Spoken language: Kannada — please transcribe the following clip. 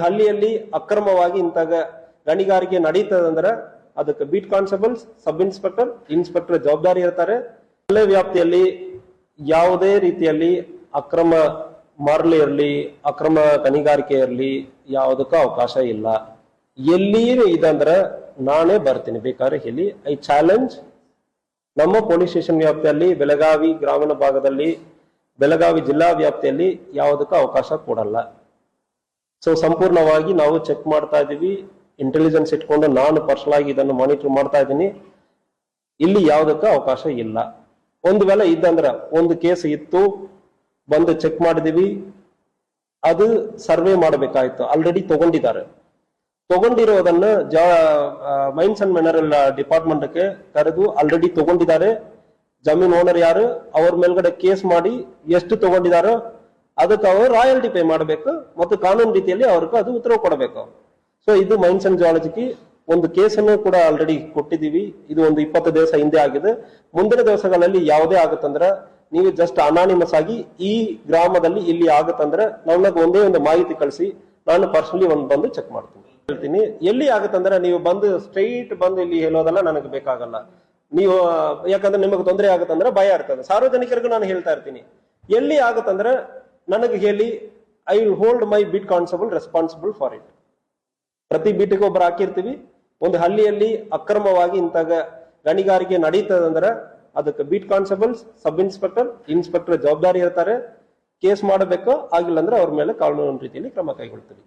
ಹಳ್ಳಿಯಲ್ಲಿ ಅಕ್ರಮವಾಗಿ ಇಂಥ ಗಣಿಗಾರಿಕೆ ನಡೀತದಂದ್ರೆ ಅದಕ್ಕೆ beat constables, sub inspector, inspector ಜವಾಬ್ದಾರಿ ಇರ್ತಾರೆ. ಜಿಲ್ಲೆ ವ್ಯಾಪ್ತಿಯಲ್ಲಿ ಯಾವುದೇ ರೀತಿಯಲ್ಲಿ ಅಕ್ರಮ ಮರಳು ಇರಲಿ, ಅಕ್ರಮ ಗಣಿಗಾರಿಕೆ ಇರಲಿ, ಯಾವುದಕ್ಕೂ ಅವಕಾಶ ಇಲ್ಲ. ಎಲ್ಲಿ ಇದಂದ್ರೆ ನಾನೇ ಬರ್ತೀನಿ, ಬೇಕಾದ್ರೆ ಹೇಳಿ. I challenge. ನಮ್ಮ ಪೊಲೀಸ್ ಸ್ಟೇಷನ್ ವ್ಯಾಪ್ತಿಯಲ್ಲಿ, ಬೆಳಗಾವಿ ಗ್ರಾಮೀಣ ಭಾಗದಲ್ಲಿ, ಬೆಳಗಾವಿ ಜಿಲ್ಲಾ ವ್ಯಾಪ್ತಿಯಲ್ಲಿ ಯಾವುದಕ್ಕೂ ಅವಕಾಶ ಕೊಡಲ್ಲ. ಸೊ ಸಂಪೂರ್ಣವಾಗಿ ನಾವು ಚೆಕ್ ಮಾಡ್ತಾ ಇದೀವಿ, ಇಂಟೆಲಿಜೆನ್ಸ್ ಇಟ್ಕೊಂಡು ನಾನು ಪರ್ಸನಲ್ ಆಗಿ ಇದನ್ನು ಮಾನಿಟರ್ ಮಾಡ್ತಾ ಇದ್ದೀನಿ. ಇಲ್ಲಿ ಯಾವುದಕ್ಕೂ ಅವಕಾಶ ಇಲ್ಲ. ಒಂದು ವೇಳೆ ಇದ್ದಂದ್ರ ಒಂದು ಕೇಸ್ ಇತ್ತು, ಬಂದು ಚೆಕ್ ಮಾಡಿದೀವಿ, ಅದು ಸರ್ವೆ ಮಾಡಬೇಕಾಯ್ತು. ಆಲ್ರೆಡಿ ತಗೊಂಡಿರೋದನ್ನ ಮೈನ್ಸ್ ಅಂಡ್ ಮಿನರಲ್ ಡಿಪಾರ್ಟ್ಮೆಂಟ್ಗೆ ಕರೆದು ಆಲ್ರೆಡಿ ತಗೊಂಡಿದ್ದಾರೆ. ಜಮೀನ್ ಓನರ್ ಯಾರು, ಅವ್ರ ಮೇಲ್ಗಡೆ ಕೇಸ್ ಮಾಡಿ ಎಷ್ಟು ತಗೊಂಡಿದಾರೋ ಅದಕ್ಕೆ ಅವರು ರಾಯಲ್ಟಿ ಪೇ ಮಾಡಬೇಕು ಮತ್ತು ಕಾನೂನು ರೀತಿಯಲ್ಲಿ ಅವ್ರಿಗೆ ಅದು ಉತ್ತರ ಕೊಡಬೇಕು. ಸೊ ಇದು ಮೈನ್ಸ್ ಅಂಡ್ ಜಿಯಾಲಜಿಗೆ ಒಂದು ಕೇಸನ್ನು ಕೂಡ ಆಲ್ರೆಡಿ ಕೊಟ್ಟಿದ್ದೀವಿ. ಇದು ಒಂದು 20 ದಿವಸ ಹಿಂದೆ ಆಗಿದೆ. ಮುಂದಿನ ದಿವಸಗಳಲ್ಲಿ ಯಾವುದೇ ಆಗುತ್ತಂದ್ರೆ ನೀವು ಜಸ್ಟ್ ಅನಾನಿಮಸ್ ಆಗಿ ಈ ಗ್ರಾಮದಲ್ಲಿ ಇಲ್ಲಿ ಆಗುತ್ತಂದ್ರೆ ನನಗೆ ಒಂದೇ ಒಂದು ಮಾಹಿತಿ ಕಳಿಸಿ, ನಾನು ಪರ್ಸನಲಿ ಬಂದು ಚೆಕ್ ಮಾಡ್ತೀನಿ. ಹೇಳ್ತೀನಿ ಎಲ್ಲಿ ಆಗುತ್ತಂದ್ರೆ ನೀವು ಬಂದು ಸ್ಟ್ರೈಟ್ ಬಂದು ಇಲ್ಲಿ ಹೇಳೋದಲ್ಲ ನನಗೆ ಬೇಕಾಗಲ್ಲ. ನೀವು ಯಾಕಂದ್ರೆ ನಿಮಗೆ ತೊಂದರೆ ಆಗುತ್ತಂದ್ರೆ ಭಯ ಇರ್ತದೆ. ಸಾರ್ವಜನಿಕರಿಗೂ ನಾನು ಹೇಳ್ತಾ ಇರ್ತೀನಿ, ಎಲ್ಲಿ ಆಗುತ್ತಂದ್ರೆ ನನಗೆ ಹೇಳಿ, I will hold my beat constable responsible for it. ಪ್ರತಿ ಬೀಟಿಗೆ ಒಬ್ಬರು ಹಾಕಿರ್ತೀವಿ. ಒಂದು ಹಳ್ಳಿಯಲ್ಲಿ ಅಕ್ರಮವಾಗಿ ಇಂಥ ಗಣಿಗಾರಿಕೆ ನಡೀತದಂದ್ರೆ ಅದಕ್ಕೆ beat constables, sub inspector, inspector ಜವಾಬ್ದಾರಿ ಇರ್ತಾರೆ. ಕೇಸ್ ಮಾಡಬೇಕು, ಆಗಿಲ್ಲ ಅಂದ್ರೆ ಅವ್ರ ಮೇಲೆ ಕಾನೂನು ರೀತಿಯಲ್ಲಿ ಕ್ರಮ ಕೈಗೊಳ್ತೀವಿ.